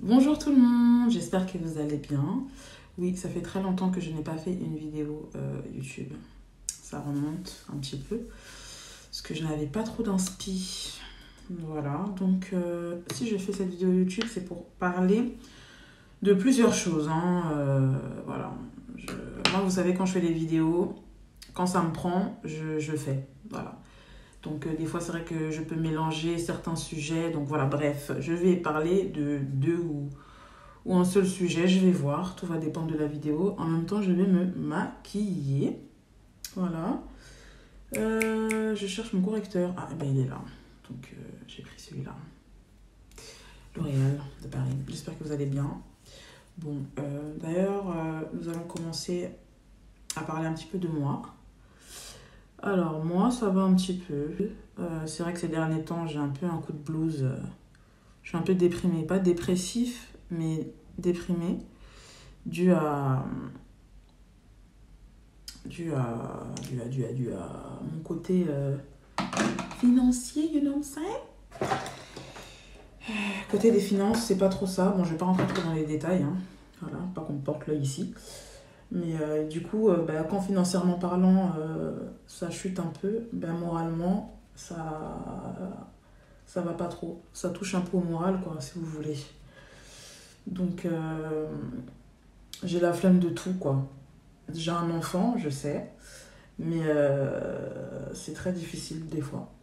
Bonjour tout le monde, j'espère que vous allez bien. Oui, ça fait très longtemps que je n'ai pas fait une vidéo YouTube. Ça remonte un petit peu, parce que je n'avais pas trop d'inspi. Voilà, donc si je fais cette vidéo YouTube, c'est pour parler de plusieurs choses. Voilà, moi vous savez, quand je fais des vidéos, quand ça me prend, je fais. Voilà. Donc des fois c'est vrai que je peux mélanger certains sujets. Donc voilà, bref, je vais parler de deux ou un seul sujet, je vais voir, tout va dépendre de la vidéo. En même temps, je vais me maquiller. Voilà. Je cherche mon correcteur. Ah, ben il est là. Donc j'ai pris celui-là. L'Oréal de Paris. J'espère que vous allez bien. Bon, d'ailleurs, nous allons commencer à parler un petit peu de moi. Alors, moi, ça va un petit peu. C'est vrai que ces derniers temps, j'ai un peu un coup de blues. Je suis un peu déprimée. Pas dépressif, mais déprimée. Dû à mon côté financier, you know what I'm saying? Côté des finances, c'est pas trop ça. Bon, je vais pas rentrer trop dans les détails. Voilà, pas qu'on me porte l'œil ici. Mais du coup, quand financièrement parlant, ça chute un peu, moralement, ça va pas trop. Ça touche un peu au moral, quoi, si vous voulez. Donc, j'ai la flemme de tout, quoi. J'ai un enfant, je sais, mais c'est très difficile des fois.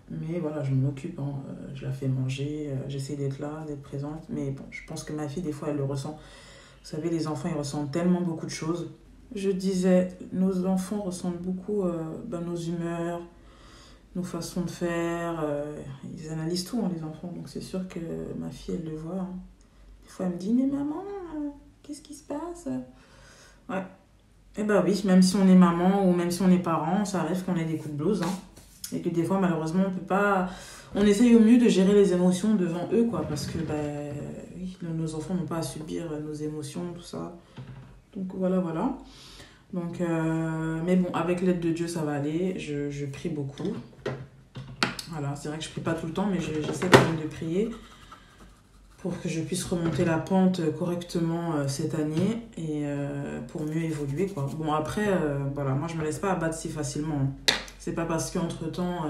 Mais voilà, je m'en occupe, je la fais manger, j'essaie d'être là, d'être présente. Mais bon, je pense que ma fille, des fois, elle le ressent. Vous savez, les enfants, ils ressentent tellement beaucoup de choses. Je disais, nos enfants ressentent beaucoup nos humeurs, nos façons de faire. Ils analysent tout, les enfants. Donc c'est sûr que ma fille, elle le voit. Des fois, elle me dit, mais maman, qu'est-ce qui se passe? Ouais. Eh ben oui, même si on est maman ou même si on est parent, ça arrive qu'on ait des coups de blues. Et que des fois, malheureusement, on peut pas... On essaye au mieux de gérer les émotions devant eux, quoi. Parce que, oui, nos enfants n'ont pas à subir nos émotions, tout ça. Donc voilà. Donc, mais bon, avec l'aide de Dieu, ça va aller. Je prie beaucoup. Voilà, c'est vrai que je prie pas tout le temps, mais j'essaie quand même de prier pour que je puisse remonter la pente correctement cette année et pour mieux évoluer, quoi. Bon, après, voilà, moi, je me laisse pas abattre si facilement. C'est pas parce qu'entre-temps,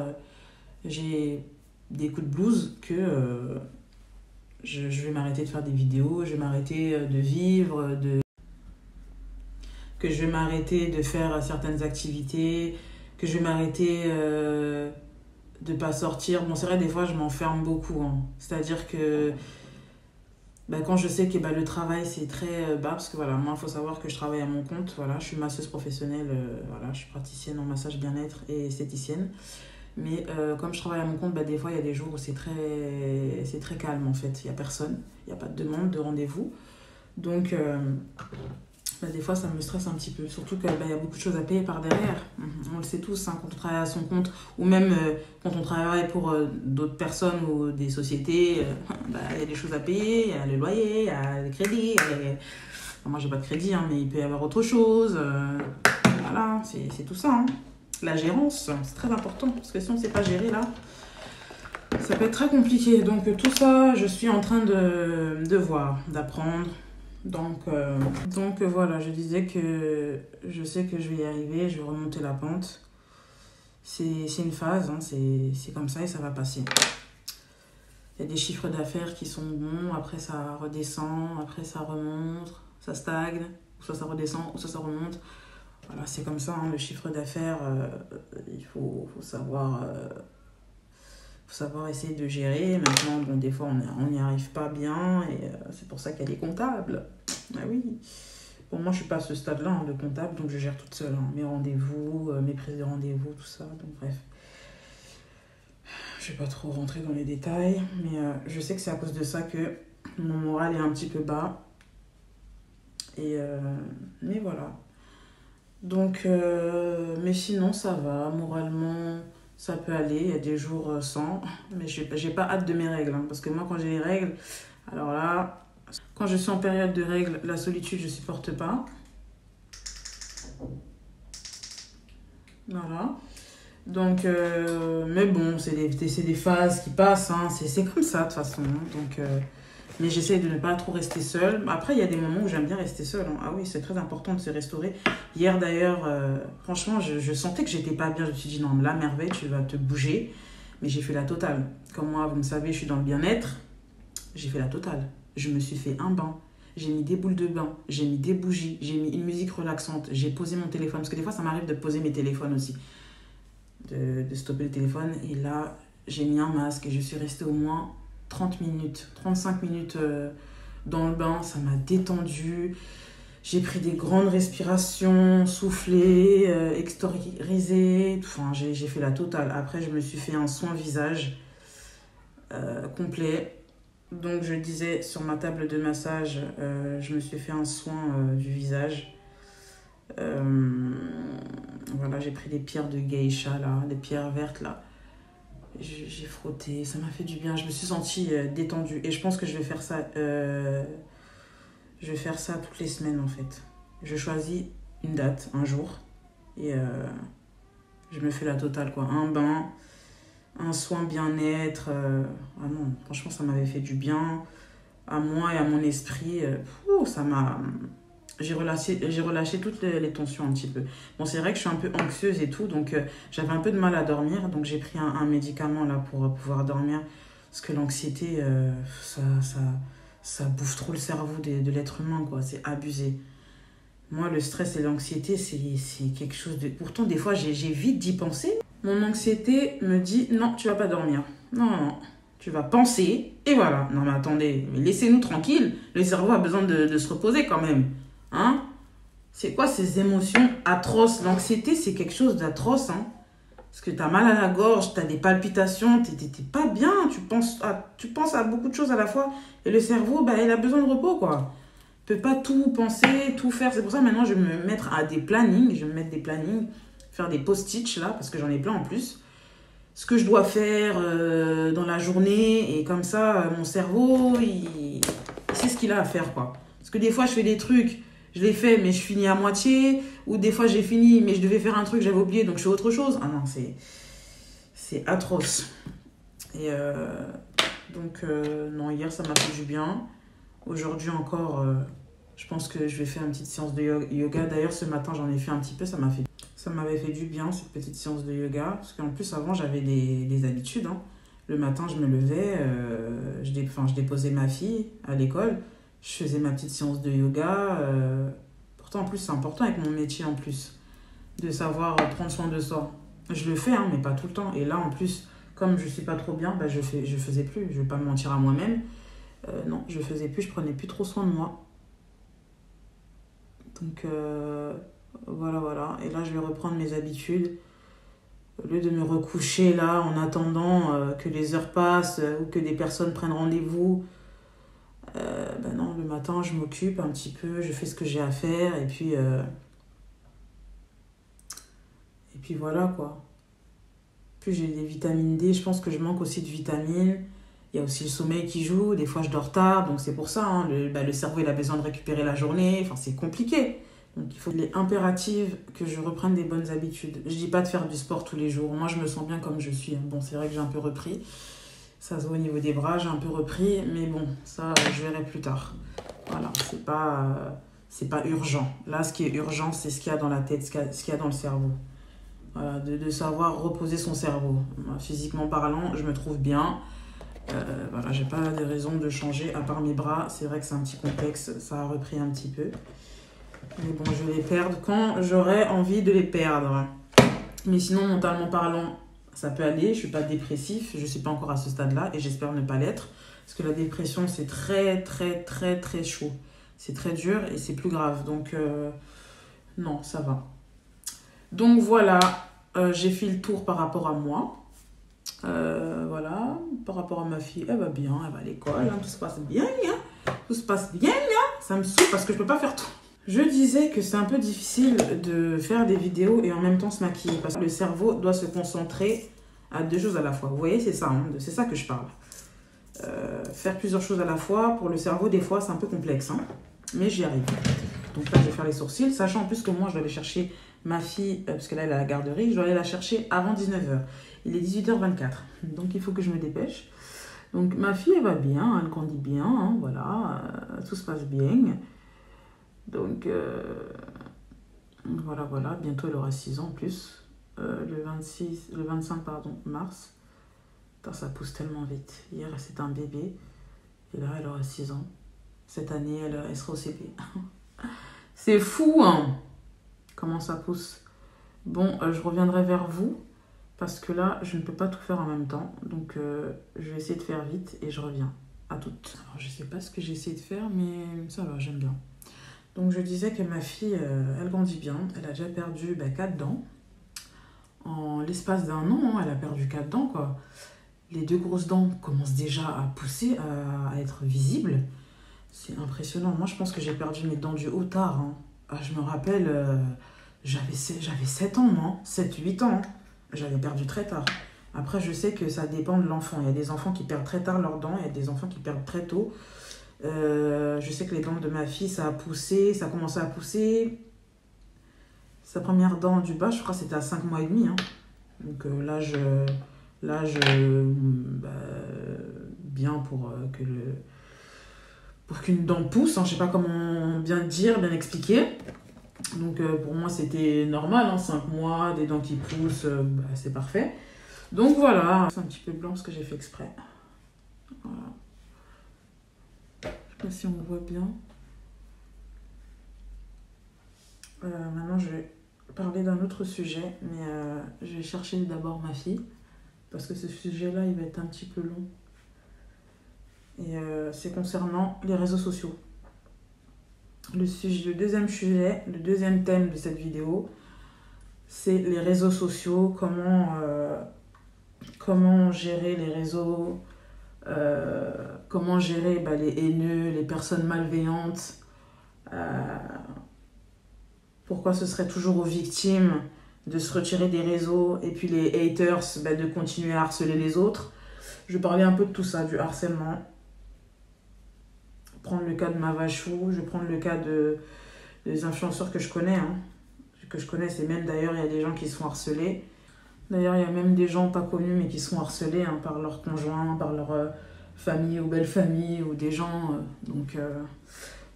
j'ai des coups de blues que je vais m'arrêter de faire des vidéos, je vais m'arrêter de vivre, que je vais m'arrêter de faire certaines activités, que je vais m'arrêter de pas sortir. Bon, c'est vrai, des fois, je m'enferme beaucoup. C'est-à-dire que quand je sais que le travail, c'est très bas, parce que voilà, moi, il faut savoir que je travaille à mon compte. Voilà, je suis masseuse professionnelle, voilà, je suis praticienne en massage bien-être et esthéticienne. Mais comme je travaille à mon compte, des fois, il y a des jours où c'est très calme, en fait. Il n'y a personne, il n'y a pas de demande de rendez-vous. Donc, des fois, ça me stresse un petit peu. Surtout qu'il y a beaucoup de choses à payer par derrière. On le sait tous, quand on travaille à son compte, ou même quand on travaille pour d'autres personnes ou des sociétés, il y a des choses à payer, il y a le loyer, il y a les crédits. Enfin, moi, j'ai pas de crédit, mais il peut y avoir autre chose. Voilà, c'est tout ça. La gérance, c'est très important, parce que si on ne sait pas gérer, là, ça peut être très compliqué. Donc, tout ça, je suis en train de voir, d'apprendre. Donc voilà, je disais que je sais que je vais y arriver, je vais remonter la pente. C'est une phase, c'est comme ça et ça va passer. Il y a des chiffres d'affaires qui sont bons, après ça redescend, après ça remonte, ça stagne, ou soit ça redescend, ou soit ça remonte. Voilà, c'est comme ça, le chiffre d'affaires, il faut savoir essayer de gérer. Maintenant, bon, des fois, on n'y arrive pas bien et c'est pour ça qu'il y a des comptables. Ah oui. Bon, moi, je suis pas à ce stade-là de comptable, donc je gère toute seule. Mes rendez-vous, mes prises de rendez-vous, tout ça. Donc, bref. Je vais pas trop rentrer dans les détails, mais je sais que c'est à cause de ça que mon moral est un petit peu bas. Et mais voilà. Donc, mais sinon, ça va. Moralement, ça peut aller. Il y a des jours sans. Mais j'ai pas hâte de mes règles. Parce que moi, quand j'ai les règles, alors là, quand je suis en période de règles, la solitude, je supporte pas. Voilà. Donc, mais bon, c'est des phases qui passent, hein. C'est comme ça de toute façon. Donc, mais j'essaie de ne pas trop rester seule. Après, il y a des moments où j'aime bien rester seule, hein. Ah oui, c'est très important de se restaurer. Hier d'ailleurs, franchement, je sentais que j'étais pas bien. Je me suis dit, non, là, merveille, tu vas te bouger. Mais j'ai fait la totale. Comme moi, vous me savez, je suis dans le bien-être. J'ai fait la totale. Je me suis fait un bain. J'ai mis des boules de bain. J'ai mis des bougies. J'ai mis une musique relaxante. J'ai posé mon téléphone. Parce que des fois, ça m'arrive de poser mes téléphones aussi. De stopper le téléphone. Et là, j'ai mis un masque. Et je suis restée au moins 30 minutes, 35 minutes dans le bain. Ça m'a détendue. J'ai pris des grandes respirations, soufflé, extériorisé. Enfin, j'ai fait la totale. Après, je me suis fait un soin visage complet. Donc, je disais, sur ma table de massage, je me suis fait un soin du visage. Voilà, j'ai pris des pierres de geisha, là, des pierres vertes, là. J'ai frotté, ça m'a fait du bien. Je me suis sentie détendue. Et je pense que je vais faire ça... je vais faire ça toutes les semaines, en fait. Je choisis une date, un jour. Et je me fais la totale, quoi. Un bain, un soin bien-être. Ah non, franchement, ça m'avait fait du bien à moi et à mon esprit. Ça m'a... J'ai relâché toutes les tensions un petit peu. Bon, c'est vrai que je suis un peu anxieuse et tout, donc j'avais un peu de mal à dormir. Donc j'ai pris un médicament là pour pouvoir dormir. Parce que l'anxiété, ça bouffe trop le cerveau de l'être humain, quoi. C'est abusé. Moi, le stress et l'anxiété, c'est quelque chose de... Pourtant, des fois, j'évite d'y penser. Mon anxiété me dit, non, tu vas pas dormir. Non, non, tu vas penser, et voilà. Non, mais attendez, laissez-nous tranquilles. Le cerveau a besoin de se reposer quand même. Hein? C'est quoi ces émotions atroces? L'anxiété, c'est quelque chose d'atroce, hein? Parce que tu as mal à la gorge, tu as des palpitations, tu n'es pas bien, tu penses à beaucoup de choses à la fois. Et le cerveau, bah, il a besoin de repos, quoi. Il ne peut pas tout penser, tout faire. C'est pour ça maintenant, je vais me mettre à des plannings. Je vais me mettre des plannings, faire des post-it là, parce que j'en ai plein en plus. Ce que je dois faire dans la journée. Et comme ça, mon cerveau, il sait ce qu'il a à faire, quoi. Parce que des fois, je fais des trucs, je les fais, mais je finis à moitié. Ou des fois, j'ai fini, mais je devais faire un truc, j'avais oublié, donc je fais autre chose. Ah non, c'est atroce. Et donc, non, hier, ça m'a fait du bien. Aujourd'hui encore, je pense que je vais faire une petite séance de yoga. D'ailleurs, ce matin, j'en ai fait un petit peu. Ça m'avait fait du bien, cette petite séance de yoga. Parce qu'en plus, avant, j'avais des habitudes, hein. Le matin, je me levais, je déposais ma fille à l'école. Je faisais ma petite séance de yoga. Pourtant, en plus, c'est important avec mon métier, en plus, de savoir prendre soin de soi. Je le fais, hein, mais pas tout le temps. Et là, en plus, comme je ne suis pas trop bien, bah, je faisais plus. Je ne vais pas me mentir à moi-même. Non, je faisais plus, je prenais plus trop soin de moi. Donc, voilà. Et là, je vais reprendre mes habitudes. Au lieu de me recoucher là, en attendant que les heures passent ou que des personnes prennent rendez-vous, ben non, le matin, je m'occupe un petit peu, je fais ce que j'ai à faire. Et puis voilà, quoi. Puis j'ai des vitamines D, je pense que je manque aussi de vitamines. Il y a aussi le sommeil qui joue, des fois je dors tard, donc c'est pour ça, hein, le cerveau il a besoin de récupérer la journée, enfin c'est compliqué. Donc il est impératif que je reprenne des bonnes habitudes. Je dis pas de faire du sport tous les jours, moi je me sens bien comme je suis. Bon, c'est vrai que j'ai un peu repris, ça se voit au niveau des bras, j'ai un peu repris, mais bon, ça je verrai plus tard. Voilà, c'est pas urgent. Là, ce qui est urgent, c'est ce qu'il y a dans la tête, ce qu'il y a dans le cerveau. Voilà, de savoir reposer son cerveau. Physiquement parlant, je me trouve bien. Voilà, j'ai pas de raison de changer à part mes bras. C'est vrai que c'est un petit complexe, ça a repris un petit peu. Mais bon, je vais les perdre quand j'aurai envie de les perdre. Mais sinon, mentalement parlant, ça peut aller. Je suis pas dépressif, je suis pas encore à ce stade-là et j'espère ne pas l'être. Parce que la dépression, c'est très, très, très, très chaud. C'est très dur et c'est plus grave. Donc, non, ça va. Donc voilà, j'ai fait le tour par rapport à moi. Voilà, par rapport à ma fille, elle va bien, elle va à l'école, hein, tout se passe bien, hein, tout se passe bien, hein. Ça me saoule parce que je peux pas faire tout. Je disais que c'est un peu difficile de faire des vidéos et en même temps se maquiller parce que le cerveau doit se concentrer à deux choses à la fois. Vous voyez, c'est ça, hein, c'est ça que je parle. Faire plusieurs choses à la fois, pour le cerveau, des fois, c'est un peu complexe, hein, mais j'y arrive. Donc là, je vais faire les sourcils, sachant en plus que moi, je dois aller chercher ma fille, parce que là elle est à la garderie, je dois aller la chercher avant 19h. Il est 18h24, donc il faut que je me dépêche. Donc ma fille elle va bien, elle grandit bien, hein, voilà, tout se passe bien. Donc voilà, bientôt elle aura 6 ans en plus. Le 25 pardon, mars. Putain, ça pousse tellement vite. Hier c'était un bébé et là elle aura 6 ans. Cette année elle sera au CP. C'est fou hein, comment ça pousse. Bon, je reviendrai vers vous parce que là je ne peux pas tout faire en même temps. Donc je vais essayer de faire vite et je reviens. À toutes. Alors je sais pas ce que j'ai essayé de faire mais ça va, j'aime bien. Donc je disais que ma fille, elle grandit bien. Elle a déjà perdu 4 dents. En l'espace d'un an, hein, elle a perdu 4 dents, quoi. Les 2 grosses dents commencent déjà à pousser, à être visibles. C'est impressionnant. Moi, je pense que j'ai perdu mes dents du haut tard. Hein. Ah, je me rappelle, j'avais 7 ans, non 7-8 ans. Hein. J'avais perdu très tard. Après, je sais que ça dépend de l'enfant. Il y a des enfants qui perdent très tard leurs dents. Il y a des enfants qui perdent très tôt. Je sais que les dents de ma fille, ça a poussé. Ça a commencé à pousser. Sa première dent du bas, je crois que c'était à 5 mois et demi. Hein. Donc l'âge bien pour qu'une dent pousse. Hein. Je ne sais pas comment bien dire, bien expliquer. Donc pour moi, c'était normal. Hein. 5 mois, des dents qui poussent, c'est parfait. Donc voilà. C'est un petit peu blanc parce que j'ai fait exprès. Voilà. Je ne sais pas si on voit bien. Maintenant, je vais parler d'un autre sujet, mais je vais chercher d'abord ma fille, parce que ce sujet-là, il va être un petit peu long. Et c'est concernant les réseaux sociaux. Le deuxième sujet, le deuxième thème de cette vidéo, c'est les réseaux sociaux, comment gérer les réseaux, comment gérer les haineux, les personnes malveillantes, pourquoi ce serait toujours aux victimes de se retirer des réseaux et puis les haters de continuer à harceler les autres. Je vais parler un peu de tout ça, du harcèlement. Prendre le cas de Mavachou, je vais prendre le cas des influenceurs que je connais. Hein. Que je connais, c'est même d'ailleurs, il y a des gens qui se font harceler. D'ailleurs, il y a même des gens pas connus mais qui se font harceler hein, par leur conjoint, par leur famille ou belle famille ou des gens.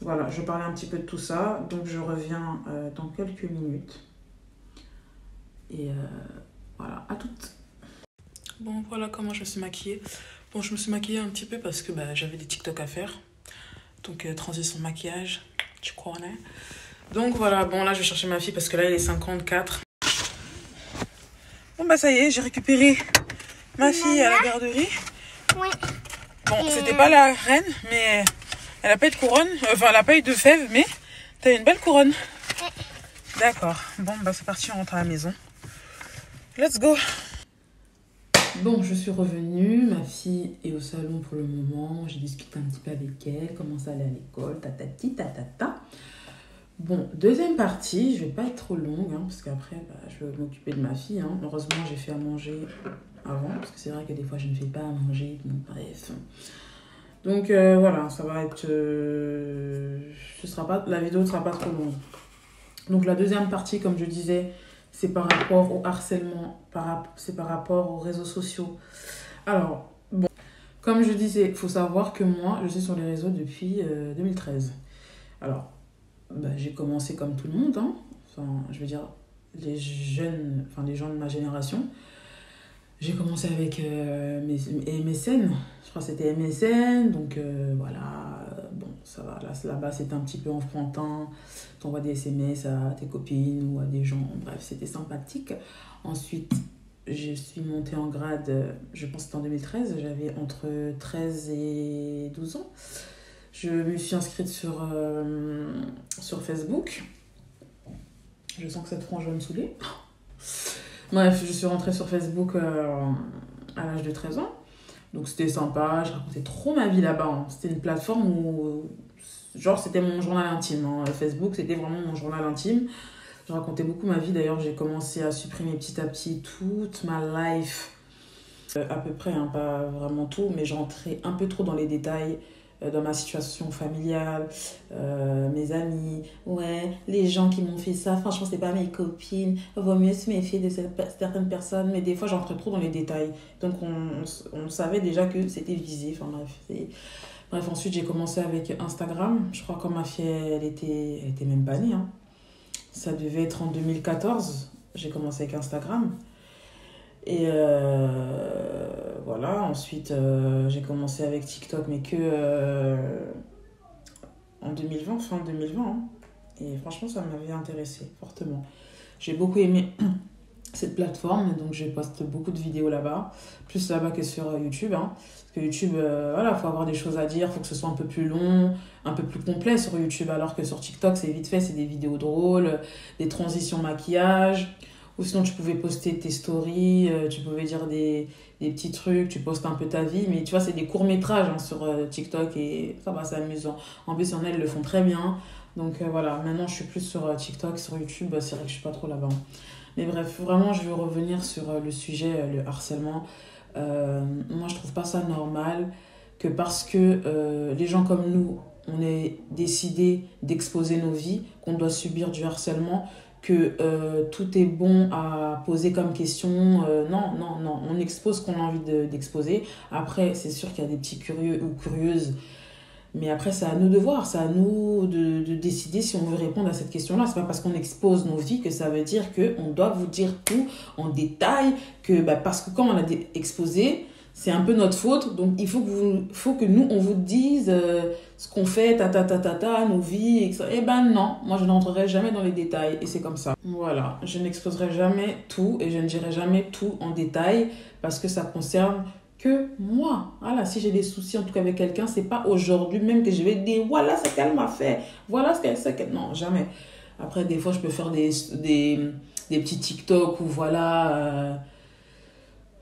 Voilà, je vais parler un petit peu de tout ça. Donc, je reviens dans quelques minutes. Et voilà, à toutes. Bon, voilà comment je me suis maquillée. Bon, je me suis maquillée un petit peu parce que j'avais des TikTok à faire. Donc, transition maquillage, tu connais. Donc, voilà, bon, là, je vais chercher ma fille parce que là, il est 54. Bon, ça y est, j'ai récupéré ma fille à la garderie. Oui. Bon, c'était pas la reine, mais... Elle a pas eu de couronne, enfin elle a pas eu de fève, mais t'as une belle couronne. D'accord, bon c'est parti, on rentre à la maison. Let's go. Bon, je suis revenue, ma fille est au salon pour le moment, j'ai discuté un petit peu avec elle, comment ça allait à l'école, tatati, tatata. Bon, deuxième partie, je vais pas être trop longue, hein, parce qu'après je vais m'occuper de ma fille. Hein. Heureusement, j'ai fait à manger avant, parce que c'est vrai que des fois je ne fais pas à manger, donc bref... Donc voilà, ça va être... la vidéo ne sera pas trop longue. Donc la deuxième partie, comme je disais, c'est par rapport au harcèlement, c'est par rapport aux réseaux sociaux. Alors, bon, comme je disais, il faut savoir que moi, je suis sur les réseaux depuis 2013. Alors, j'ai commencé comme tout le monde, hein. Enfin, je veux dire, les jeunes, enfin les gens de ma génération. J'ai commencé avec MSN, je crois que c'était MSN, donc voilà, bon, ça va, là-bas c'était un petit peu enfantin, t'envoies des SMS à tes copines ou à des gens, bref, c'était sympathique. Ensuite, je suis montée en grade, je pense que c'était en 2013, j'avais entre 13 et 12 ans. Je me suis inscrite sur Facebook, je sens que cette frange va me saouler. Bref, je suis rentrée sur Facebook à l'âge de 13 ans. Donc c'était sympa, je racontais trop ma vie là-bas. Hein. C'était une plateforme où, genre, c'était mon journal intime. Hein. Facebook, c'était vraiment mon journal intime. Je racontais beaucoup ma vie. D'ailleurs, j'ai commencé à supprimer petit à petit toute ma life. À peu près, hein, pas vraiment tout, mais je rentrais un peu trop dans les détails. dans ma situation familiale, mes amis, ouais, les gens qui m'ont fait ça, franchement, c'est pas mes copines, vaut mieux se méfier de certaines personnes, mais des fois, j'entrais trop dans les détails. Donc, on savait déjà que c'était visé, enfin bref. Bref, ensuite, j'ai commencé avec Instagram. Je crois que quand ma fille, elle était même pas née, hein. Ça devait être en 2014. J'ai commencé avec Instagram. Et voilà, ensuite j'ai commencé avec TikTok, mais que en 2020, fin 2020, hein. Et franchement, ça m'avait intéressé fortement. J'ai beaucoup aimé cette plateforme, donc je poste beaucoup de vidéos là-bas, plus là-bas que sur YouTube, hein. Parce que YouTube, voilà, il faut avoir des choses à dire, il faut que ce soit un peu plus long, un peu plus complet sur YouTube, alors que sur TikTok, c'est vite fait, c'est des vidéos drôles, des transitions maquillage. Ou sinon, tu pouvais poster tes stories, tu pouvais dire des petits trucs, tu postes un peu ta vie. Mais tu vois, c'est des courts-métrages, hein, sur TikTok et ça va, c'est amusant. En plus, il y en a, elles le font très bien. Donc voilà, maintenant, je suis plus sur TikTok, sur YouTube. C'est vrai que je suis pas trop là-bas. Mais bref, vraiment, je veux revenir sur le sujet, le harcèlement. Moi, je trouve pas ça normal que parce que les gens comme nous, on est décidé d'exposer nos vies, qu'on doit subir du harcèlement, que tout est bon à poser comme question. Non, non, non. On expose ce qu'on a envie d'exposer. Après, c'est sûr qu'il y a des petits curieux ou curieuses. Mais après, c'est à nous de voir. C'est à nous de décider si on veut répondre à cette question-là. C'est pas parce qu'on expose nos vies que ça veut dire qu'on doit vous dire tout en détail. Parce que quand on a exposé, c'est un peu notre faute. Donc, faut que nous, on vous dise ce qu'on fait, nos vies, etc. Eh ben non, moi, je n'entrerai jamais dans les détails. Et c'est comme ça. Voilà, je n'exposerai jamais tout et je ne dirai jamais tout en détail parce que ça concerne que moi. Voilà, si j'ai des soucis, en tout cas avec quelqu'un, c'est pas aujourd'hui même que je vais dire, voilà ce qu'elle m'a fait, voilà ce qu'elle sait. Non, jamais. Après, des fois, je peux faire des petits TikTok ou voilà...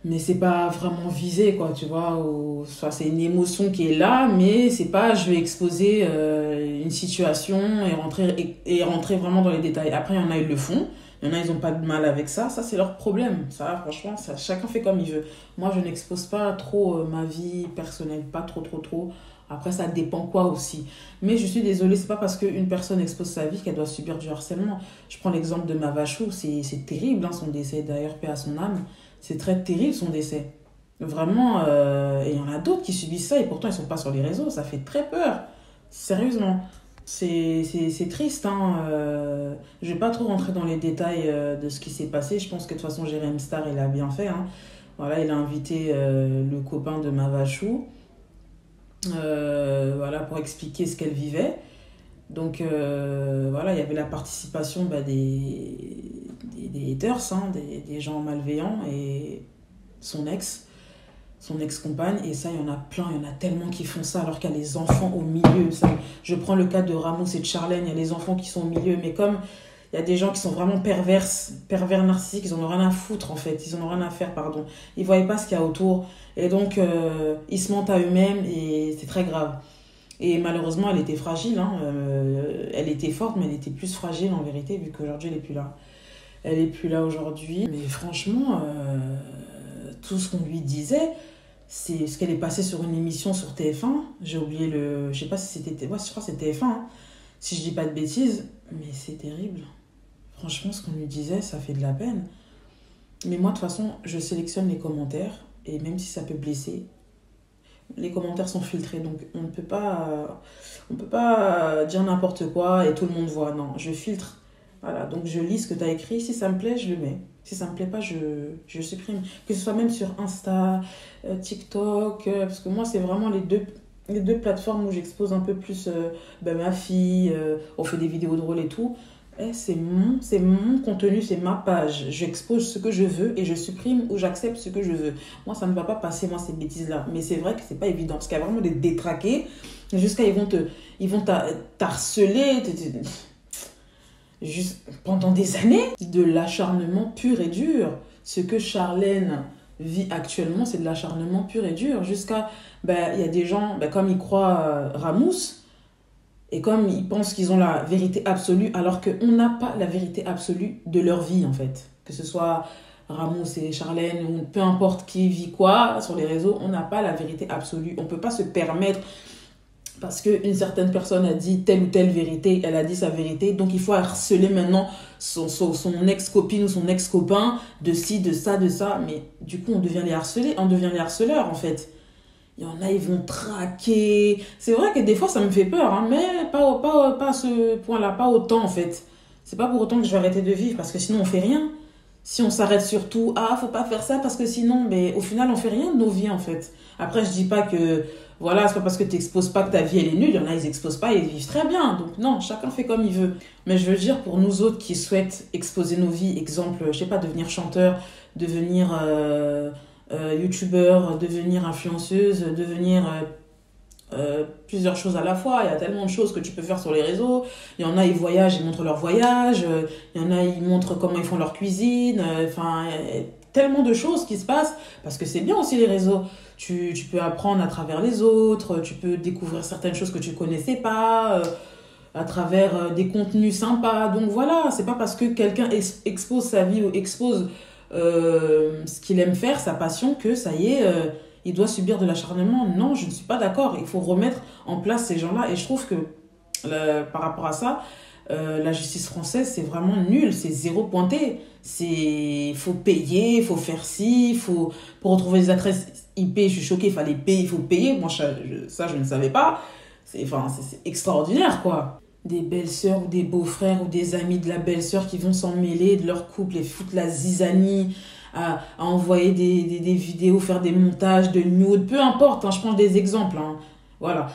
mais c'est pas vraiment visé, quoi, tu vois. Soit c'est une émotion qui est là, mais c'est pas je vais exposer une situation et rentrer vraiment dans les détails. Après, il y en a, ils le font. Il y en a, ils ont pas de mal avec ça. Ça, c'est leur problème. Ça, franchement, ça, chacun fait comme il veut. Moi, je n'expose pas trop ma vie personnelle. Pas trop, trop, trop. Après, ça dépend quoi aussi. Mais je suis désolée, c'est pas parce qu'une personne expose sa vie qu'elle doit subir du harcèlement. Je prends l'exemple de Mavachou. C'est terrible, hein, son décès. D'ailleurs, paix à son âme. C'est très terrible son décès. Vraiment, et il y en a d'autres qui subissent ça et pourtant ils sont pas sur les réseaux. Ça fait très peur. Sérieusement. C'est triste, hein. Je vais pas trop rentrer dans les détails de ce qui s'est passé. Je pense que de toute façon, Jérém Star, il a bien fait, hein. Voilà, il a invité le copain de Mavachou, voilà, pour expliquer ce qu'elle vivait. Donc voilà, il y avait la participation des haters, hein, des gens malveillants et son ex-compagne. Et ça, il y en a plein, il y en a tellement qui font ça alors qu'il y a les enfants au milieu. Ça, je prends le cas de Ramos et de Charlène, il y a les enfants qui sont au milieu. Mais comme il y a des gens qui sont vraiment pervers narcissiques, ils en ont rien à foutre en fait, ils en ont rien à faire, pardon. Ils ne voient pas ce qu'il y a autour. Et donc, ils se mentent à eux-mêmes et c'est très grave. Et malheureusement, elle était fragile, hein. Elle était forte, mais elle était plus fragile en vérité, vu qu'aujourd'hui, elle n'est plus là. Elle n'est plus là aujourd'hui. Mais franchement, tout ce qu'on lui disait, c'est ce qu'elle est passée sur une émission sur TF1. J'ai oublié le... Je sais pas si c'était... Ouais, je crois que c'était TF1, hein, si je dis pas de bêtises. Mais c'est terrible. Franchement, ce qu'on lui disait, ça fait de la peine. Mais moi, de toute façon, je sélectionne les commentaires. Et même si ça peut blesser, les commentaires sont filtrés, donc on ne peut pas dire n'importe quoi et tout le monde voit. Non, je filtre. Voilà, donc je lis ce que tu as écrit. Si ça me plaît, je le mets. Si ça me plaît pas, je supprime. Que ce soit même sur Insta, TikTok, parce que moi, c'est vraiment les deux plateformes où j'expose un peu plus ma fille, on fait des vidéos drôles et tout. C'est mon contenu, c'est ma page. J'expose ce que je veux et je supprime ou j'accepte ce que je veux. Moi, ça ne va pas passer, moi, ces bêtises-là. Mais c'est vrai que c'est pas évident parce qu'il y a vraiment des détraqués. Jusqu'à ils vont t'harceler juste pendant des années. De l'acharnement pur et dur. Ce que Charlène vit actuellement, c'est de l'acharnement pur et dur. Jusqu'à, il y a des gens, comme ils croient Ramous, et comme ils pensent qu'ils ont la vérité absolue, alors qu'on n'a pas la vérité absolue de leur vie, en fait. Que ce soit Ramos et Charlène, ou peu importe qui vit quoi sur les réseaux, on n'a pas la vérité absolue. On ne peut pas se permettre parce qu'une certaine personne a dit telle ou telle vérité, elle a dit sa vérité, donc il faut harceler maintenant son ex-copine ou son ex-copain de ci, de ça, mais du coup on devient les harceleurs en fait. Il y en a, ils vont traquer. C'est vrai que des fois ça me fait peur, hein, mais pas à ce point-là, pas autant en fait. C'est pas pour autant que je vais arrêter de vivre, parce que sinon on fait rien. Si on s'arrête sur tout, faut pas faire ça parce que sinon, mais au final, on fait rien de nos vies en fait. Après, je dis pas que, voilà, c'est pas parce que tu exposes pas que ta vie elle est nulle. Il y en a, ils exposent pas et ils vivent très bien. Donc non, chacun fait comme il veut. Mais je veux dire, pour nous autres qui souhaitent exposer nos vies, exemple, je sais pas, devenir chanteur, devenir youtubeur, devenir influenceuse, devenir plusieurs choses à la fois. Il y a tellement de choses que tu peux faire sur les réseaux. Il y en a, ils voyagent, ils montrent leur voyage. Il y en a, ils montrent comment ils font leur cuisine. Enfin, il y a tellement de choses qui se passent, parce que c'est bien aussi les réseaux. Tu peux apprendre à travers les autres, tu peux découvrir certaines choses que tu connaissais pas, à travers des contenus sympas. Donc voilà, c'est pas parce que quelqu'un expose sa vie ou expose ce qu'il aime faire, sa passion, que ça y est, il doit subir de l'acharnement. Non, je ne suis pas d'accord. Il faut remettre en place ces gens-là. Et je trouve que par rapport à ça, la justice française, c'est vraiment nul. C'est zéro pointé. Il faut payer, il faut faire ci, pour retrouver les adresses IP, je suis choquée, il fallait payer, il faut payer. Moi, ça, je ne savais pas. C'est extraordinaire, quoi. Des belles-sœurs ou des beaux-frères ou des amis de la belle-sœur qui vont s'en mêler de leur couple et foutre la zizanie, à envoyer des vidéos, faire des montages de nude, peu importe, hein, je prends des exemples, hein, voilà.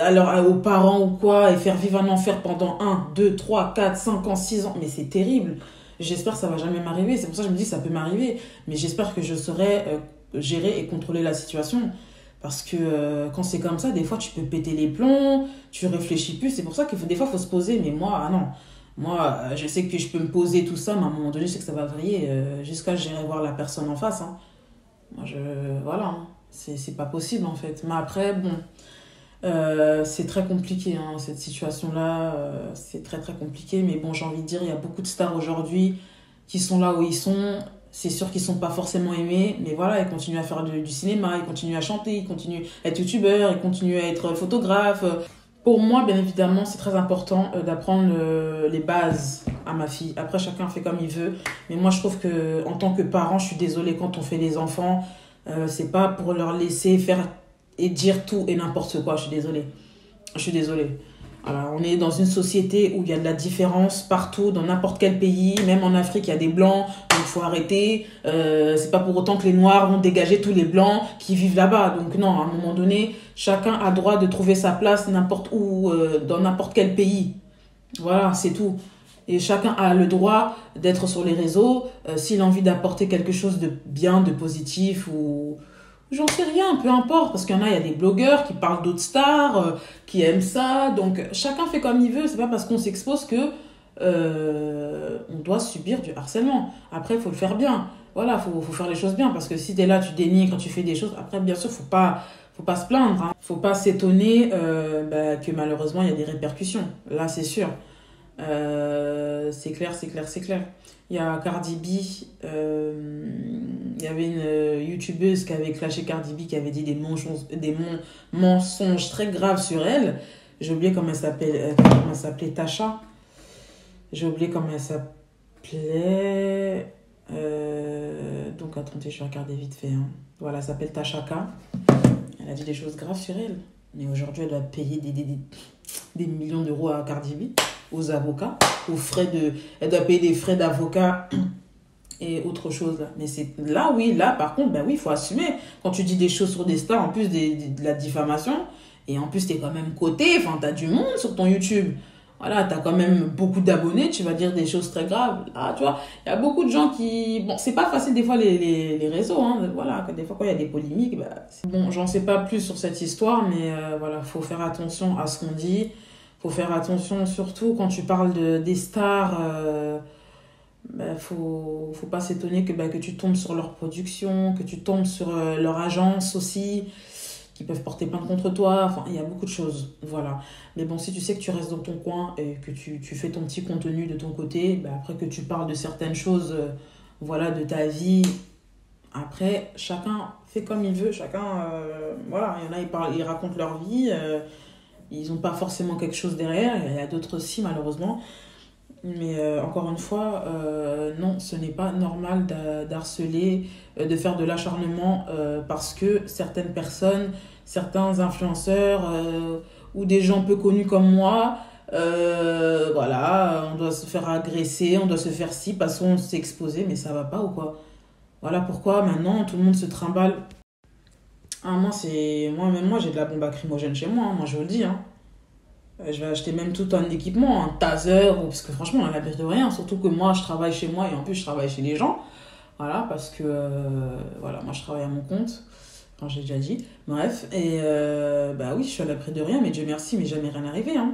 Alors aux parents ou quoi, et faire vivre un enfer pendant 1, 2, 3, 4, 5 ans, 6 ans, mais c'est terrible. J'espère que ça va jamais m'arriver, c'est pour ça que je me dis que ça peut m'arriver, mais j'espère que je saurai gérer et contrôler la situation. Parce que quand c'est comme ça, des fois tu peux péter les plombs, tu réfléchis plus, c'est pour ça des fois il faut se poser, mais moi, non. Moi, je sais que je peux me poser tout ça, mais à un moment donné, je sais que ça va vriller jusqu'à que j'irai voir la personne en face. Hein. Moi, voilà, hein. C'est pas possible en fait. Mais après, bon, c'est très compliqué, hein, cette situation-là. C'est très très compliqué. Mais bon, j'ai envie de dire, il y a beaucoup de stars aujourd'hui qui sont là où ils sont. C'est sûr qu'ils sont pas forcément aimés, mais voilà, ils continuent à faire du cinéma, ils continuent à chanter, ils continuent à être youtubeurs, ils continuent à être photographes. Pour moi, bien évidemment, c'est très important d'apprendre les bases à ma fille. Après, chacun fait comme il veut. Mais moi, je trouve que en tant que parent, je suis désolée, quand on fait des enfants, c'est pas pour leur laisser faire et dire tout et n'importe quoi. Je suis désolée. Je suis désolée. Voilà, on est dans une société où il y a de la différence partout, dans n'importe quel pays, même en Afrique, il y a des blancs, donc il faut arrêter. C'est pas pour autant que les noirs vont dégager tous les blancs qui vivent là-bas. Donc non, à un moment donné, chacun a le droit de trouver sa place n'importe où, dans n'importe quel pays. Voilà, c'est tout. Et chacun a le droit d'être sur les réseaux, s'il a envie d'apporter quelque chose de bien, de positif ou... J'en sais rien, peu importe, parce qu'il y en a, il y a des blogueurs qui parlent d'autres stars, qui aiment ça, donc chacun fait comme il veut, c'est pas parce qu'on s'expose que on doit subir du harcèlement. Après, il faut le faire bien, voilà, faut faire les choses bien, parce que si t'es là, tu dénigres, tu fais des choses, après, bien sûr, faut pas se plaindre, hein. Faut pas s'étonner que malheureusement, il y a des répercussions, là, c'est sûr. C'est clair, c'est clair, c'est clair. Il y a Cardi B, il y avait une youtubeuse qui avait clashé Cardi B, qui avait dit des mensonges très graves sur elle. J'ai oublié comment elle s'appelait, Tasha. J'ai oublié comment elle s'appelait. Donc attendez, je vais regarder vite fait. Hein. Voilà, elle s'appelle Tasha K. Elle a dit des choses graves sur elle. Mais aujourd'hui, elle doit payer des millions d'euros à Cardi B, aux avocats, elle doit payer des frais d'avocat et autre chose là. Mais c'est là, oui, là par contre, oui, il faut assumer. Quand tu dis des choses sur des stars, en plus de la diffamation, et en plus t'es quand même coté, enfin t'as du monde sur ton YouTube. Voilà, t'as quand même beaucoup d'abonnés, tu vas dire des choses très graves. Là, tu vois, il y a beaucoup de gens qui... Bon, c'est pas facile des fois les réseaux, hein. Voilà, des fois quand il y a des polémiques, bon, j'en sais pas plus sur cette histoire, mais voilà, faut faire attention à ce qu'on dit. Faut faire attention, surtout quand tu parles des stars, faut pas s'étonner que tu tombes sur leur production, que tu tombes sur leur agence aussi, qui peuvent porter plainte contre toi. Enfin, il y a beaucoup de choses, voilà. Mais bon, si tu sais que tu restes dans ton coin et que tu fais ton petit contenu de ton côté, après que tu parles de certaines choses, voilà, de ta vie, après, chacun fait comme il veut, chacun, voilà, il y en a, ils racontent leur vie, Ils n'ont pas forcément quelque chose derrière, il y a d'autres aussi malheureusement. Mais encore une fois, non, ce n'est pas normal d'harceler, de faire de l'acharnement parce que certaines personnes, certains influenceurs ou des gens peu connus comme moi, voilà, on doit se faire agresser, on doit se faire ci parce qu'on s'est exposé, mais ça va pas ou quoi? Voilà pourquoi maintenant tout le monde se trimballe. Ah, même moi j'ai de la bombe lacrymogène chez moi, hein, moi je vous le dis, hein. Je vais acheter même tout un équipement, un taser, parce que franchement, on a l'abri de rien. Surtout que moi, je travaille chez moi et en plus, je travaille chez les gens. Voilà, parce que voilà, moi, je travaille à mon compte. Enfin, j'ai déjà dit. Bref, et bah oui, je suis à l'abri de rien, mais Dieu merci, mais jamais rien arrivé. Hein.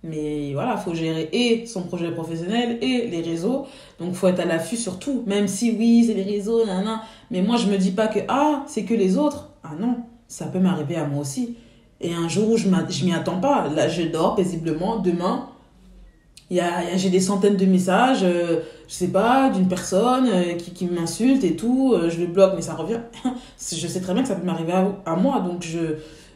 Mais voilà, il faut gérer et son projet professionnel et les réseaux. Donc, il faut être à l'affût sur tout. Même si, oui, c'est les réseaux, nanana. Mais moi, je me dis pas que, ah, c'est que les autres. Ah non, ça peut m'arriver à moi aussi. Et un jour où je m'y attends pas, là je dors paisiblement, demain, j'ai des centaines de messages, je sais pas, d'une personne qui m'insulte et tout, je le bloque mais ça revient. Je sais très bien que ça peut m'arriver à moi, donc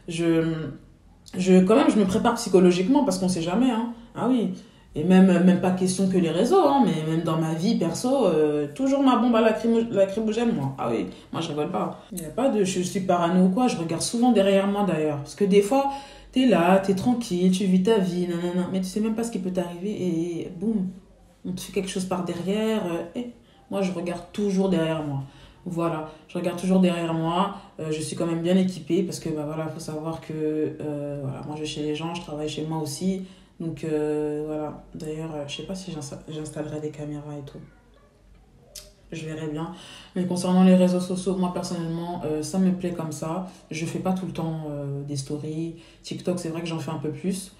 quand même je me prépare psychologiquement parce qu'on sait jamais. Hein. Ah oui, et même pas question que les réseaux, hein, mais même dans ma vie perso, toujours ma bombe à lacrymogène, moi. Ah oui, moi je rigole pas. Il y a pas de je suis parano ou quoi, je regarde souvent derrière moi d'ailleurs. Parce que des fois, t'es là, t'es tranquille, tu vis ta vie, nanana, mais tu sais même pas ce qui peut t'arriver et boum, on te fait quelque chose par derrière. Moi je regarde toujours derrière moi. Voilà, je regarde toujours derrière moi, je suis quand même bien équipée parce que bah voilà, faut savoir que voilà, moi je vais chez les gens, je travaille chez moi aussi. Donc voilà, d'ailleurs, je sais pas si j'installerai des caméras et tout. Je verrai bien. Mais concernant les réseaux sociaux, moi personnellement, ça me plaît comme ça. Je fais pas tout le temps des stories. TikTok, c'est vrai que j'en fais un peu plus.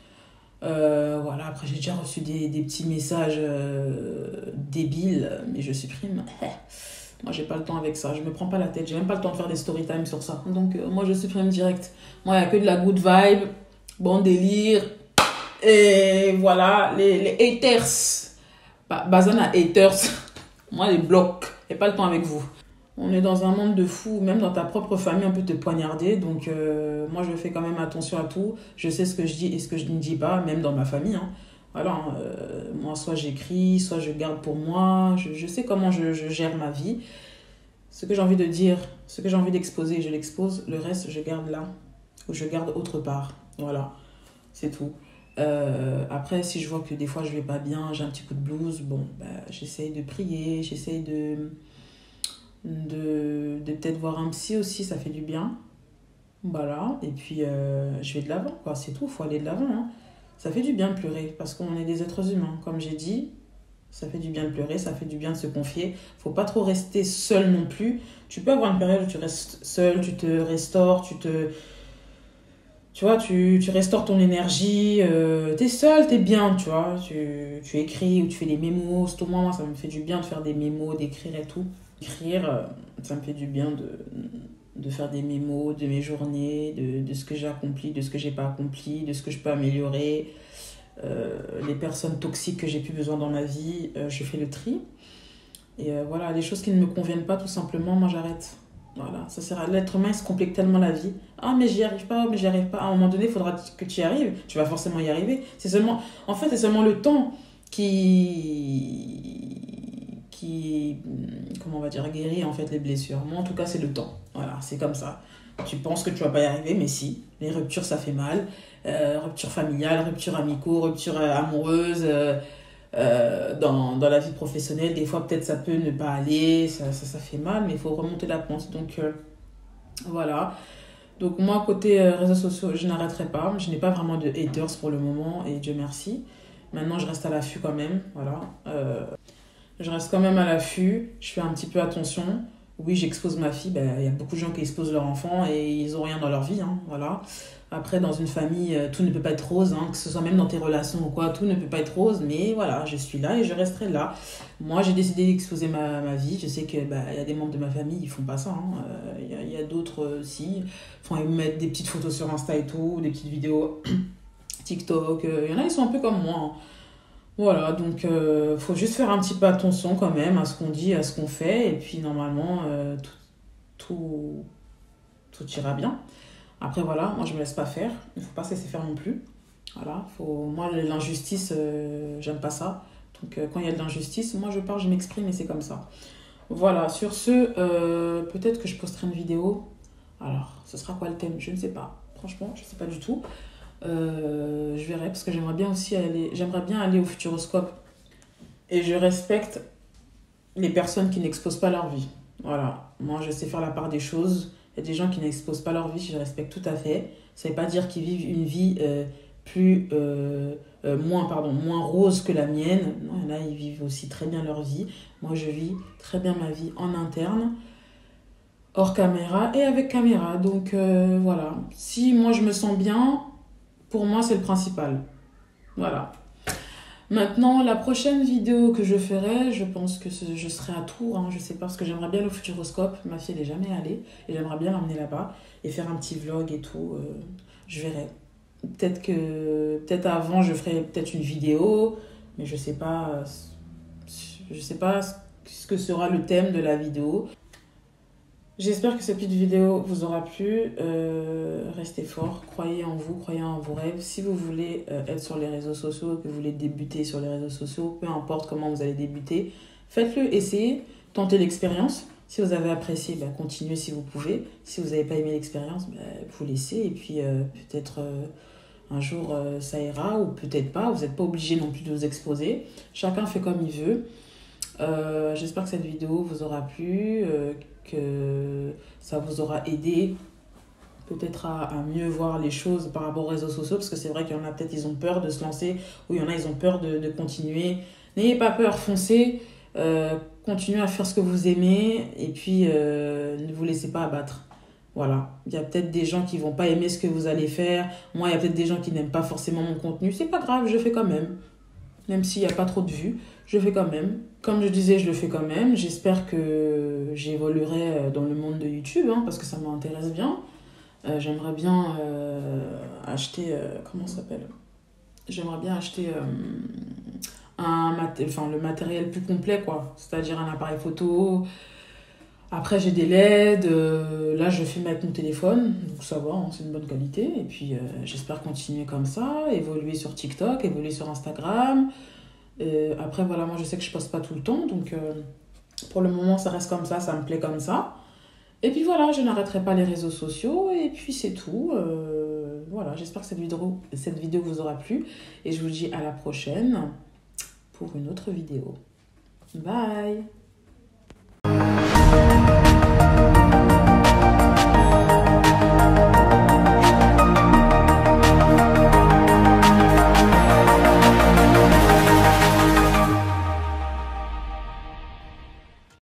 Voilà, après j'ai déjà reçu des petits messages débiles, mais je supprime. Moi j'ai pas le temps avec ça, je me prends pas la tête, j'ai même pas le temps de faire des story time sur ça. Donc moi je supprime direct. Moi il y a que de la good vibe, bon délire. Et voilà, les haters. Bazana haters. Moi, les blocs. J'ai pas le temps avec vous. On est dans un monde de fous. Même dans ta propre famille, on peut te poignarder. Donc, moi, je fais quand même attention à tout. Je sais ce que je dis et ce que je ne dis pas, même dans ma famille. Hein. Voilà, hein, moi, soit j'écris, soit je garde pour moi. Je sais comment je gère ma vie. Ce que j'ai envie de dire, ce que j'ai envie d'exposer, je l'expose. Le reste, je garde là. Ou je garde autre part. Voilà, c'est tout. Après, si je vois que des fois je vais pas bien, j'ai un petit coup de blues, bon, bah, j'essaye de prier, j'essaye de peut-être voir un psy aussi, ça fait du bien. Voilà, et puis je vais de l'avant, quoi, c'est tout, faut aller de l'avant. Hein. Ça fait du bien de pleurer, parce qu'on est des êtres humains, comme j'ai dit, ça fait du bien de pleurer, ça fait du bien de se confier. Faut pas trop rester seul non plus. Tu peux avoir une période où tu restes seul, tu te restaures, tu vois, tu restaures ton énergie, t'es seul, t'es bien, tu vois, tu écris ou tu fais des mémos. Surtout moi, ça me fait du bien de faire des mémos, d'écrire et tout. Écrire, ça me fait du bien de faire des mémos de mes journées, de ce que j'ai accompli, de ce que j'ai pas accompli, de ce que je peux améliorer. Les personnes toxiques que j'ai plus besoin dans ma vie, je fais le tri. Et voilà, les choses qui ne me conviennent pas, tout simplement, moi j'arrête. Voilà, ça sert à l'être humain, il se complique tellement la vie. Ah, mais j'y arrive pas, mais j'y arrive pas. À un moment donné, il faudra que tu y arrives. Tu vas forcément y arriver. En fait, c'est seulement le temps comment on va dire, guérit en fait les blessures. Moi, en tout cas, c'est le temps. Voilà, c'est comme ça. Tu penses que tu vas pas y arriver, mais si. Les ruptures, ça fait mal. Rupture familiale, rupture amicaux, rupture amoureuse. Dans la vie professionnelle, des fois peut-être ça peut ne pas aller, ça fait mal, mais il faut remonter la pente. Donc voilà. Donc moi, côté réseaux sociaux, je n'arrêterai pas. Je n'ai pas vraiment de haters pour le moment, et Dieu merci. Maintenant, je reste à l'affût quand même. Voilà. Je reste quand même à l'affût. Je fais un petit peu attention. Oui, j'expose ma fille. Il y a beaucoup de gens qui exposent leur enfant et ils n'ont rien dans leur vie. Hein, voilà. Après, dans une famille, tout ne peut pas être rose, hein, que ce soit même dans tes relations ou quoi, tout ne peut pas être rose, mais voilà, je suis là et je resterai là. Moi, j'ai décidé d'exposer ma vie. Je sais que y a des membres de ma famille, ils font pas ça. Hein. Y a d'autres aussi. Enfin, ils mettent des petites photos sur Insta et tout, des petites vidéos TikTok. Il y en a, ils sont un peu comme moi. Hein. Voilà, donc faut juste faire un petit peu attention quand même à ce qu'on dit, à ce qu'on fait, et puis normalement, tout ira bien. Après, voilà, moi, je me laisse pas faire. Il faut pas se laisser faire non plus. Voilà, moi, l'injustice, j'aime pas ça. Donc, quand il y a de l'injustice, moi, je parle, je m'exprime et c'est comme ça. Voilà, sur ce, peut-être que je posterai une vidéo. Alors, ce sera quoi le thème? Je ne sais pas. Franchement, je ne sais pas du tout. Je verrai parce que j'aimerais bien aller au Futuroscope. Et je respecte les personnes qui n'exposent pas leur vie. Voilà, moi je sais faire la part des choses. Il y a des gens qui n'exposent pas leur vie, je respecte tout à fait. Ça ne veut pas dire qu'ils vivent une vie moins rose que la mienne. Non, il y en a, ils vivent aussi très bien leur vie. Moi je vis très bien ma vie en interne, hors caméra et avec caméra. Donc voilà, si moi je me sens bien, pour moi c'est le principal. Voilà. Maintenant, la prochaine vidéo que je ferai, je pense que je serai à Tours, hein, je sais pas, parce que j'aimerais bien le Futuroscope. Ma fille, elle est jamais allée, et j'aimerais bien l'emmener là-bas et faire un petit vlog et tout. Je verrai. Peut-être avant, je ferai peut-être une vidéo, mais je sais pas ce que sera le thème de la vidéo. J'espère que cette petite vidéo vous aura plu. Restez forts, croyez en vous, croyez en vos rêves. Si vous voulez être sur les réseaux sociaux, que vous voulez débuter sur les réseaux sociaux, peu importe comment vous allez débuter, faites-le, essayez, tentez l'expérience. Si vous avez apprécié, continuez si vous pouvez. Si vous n'avez pas aimé l'expérience, vous laissez. Et puis peut-être un jour ça ira ou peut-être pas. Vous n'êtes pas obligé non plus de vous exposer. Chacun fait comme il veut. J'espère que cette vidéo vous aura plu, que ça vous aura aidé peut-être à mieux voir les choses par rapport aux réseaux sociaux, parce que c'est vrai qu'il y en a peut-être ils ont peur de se lancer, ou il y en a ils ont peur de continuer. N'ayez pas peur, foncez, continuez à faire ce que vous aimez, et puis ne vous laissez pas abattre. Voilà, il y a peut-être des gens qui vont pas aimer ce que vous allez faire, moi il y a peut-être des gens qui n'aiment pas forcément mon contenu, c'est pas grave, je fais quand même s'il n'y a pas trop de vues, je fais quand même. Comme je disais, je le fais quand même. J'espère que j'évoluerai dans le monde de YouTube, hein, parce que ça m'intéresse bien. J'aimerais bien acheter... comment ça s'appelle? J'aimerais bien acheter le matériel plus complet, quoi. C'est-à-dire un appareil photo. Après, j'ai des LED. Là, je filme avec mon téléphone. Donc ça va, hein, c'est une bonne qualité. Et puis, j'espère continuer comme ça. Évoluer sur TikTok, évoluer sur Instagram. Après, voilà, moi, je sais que je poste pas tout le temps. Donc, pour le moment, ça reste comme ça me plaît comme ça. Et puis voilà, je n'arrêterai pas les réseaux sociaux. Et puis, c'est tout. Voilà, j'espère que cette vidéo vous aura plu. Et je vous dis à la prochaine pour une autre vidéo. Bye!